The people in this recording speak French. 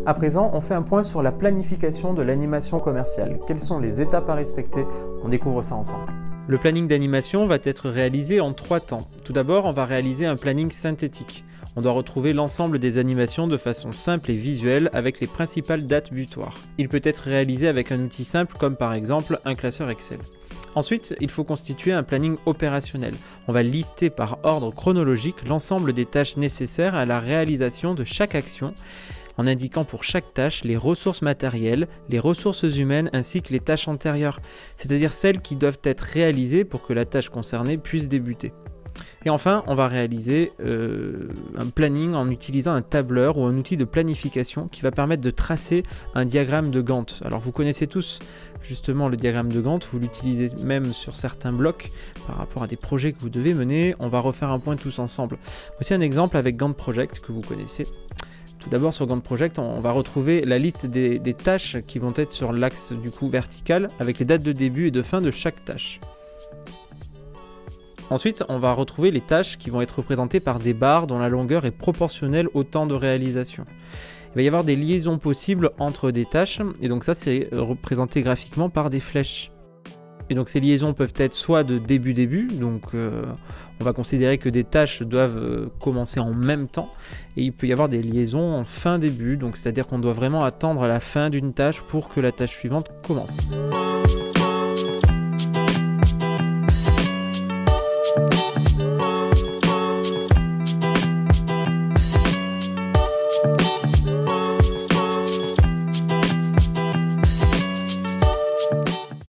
À présent, on fait un point sur la planification de l'animation commerciale. Quelles sont les étapes à respecter? On découvre ça ensemble. Le planning d'animation va être réalisé en 3 temps. Tout d'abord, on va réaliser un planning synthétique. On doit retrouver l'ensemble des animations de façon simple et visuelle avec les principales dates butoirs. Il peut être réalisé avec un outil simple comme par exemple un classeur Excel. Ensuite, il faut constituer un planning opérationnel. On va lister par ordre chronologique l'ensemble des tâches nécessaires à la réalisation de chaque action, en indiquant pour chaque tâche les ressources matérielles, les ressources humaines ainsi que les tâches antérieures, c'est-à-dire celles qui doivent être réalisées pour que la tâche concernée puisse débuter. Et enfin, on va réaliser un planning en utilisant un tableur ou un outil de planification qui va permettre de tracer un diagramme de Gantt. Alors vous connaissez tous justement le diagramme de Gantt, vous l'utilisez même sur certains blocs par rapport à des projets que vous devez mener. On va refaire un point tous ensemble. Voici un exemple avec Gantt Project que vous connaissez. Tout d'abord sur Gantt Project, on va retrouver la liste des tâches qui vont être sur l'axe du coup vertical avec les dates de début et de fin de chaque tâche. Ensuite, on va retrouver les tâches qui vont être représentées par des barres dont la longueur est proportionnelle au temps de réalisation. Il va y avoir des liaisons possibles entre des tâches et donc ça c'est représenté graphiquement par des flèches. Et donc ces liaisons peuvent être soit de début, donc on va considérer que des tâches doivent commencer en même temps, et il peut y avoir des liaisons en fin-début, donc c'est-à-dire qu'on doit vraiment attendre la fin d'une tâche pour que la tâche suivante commence.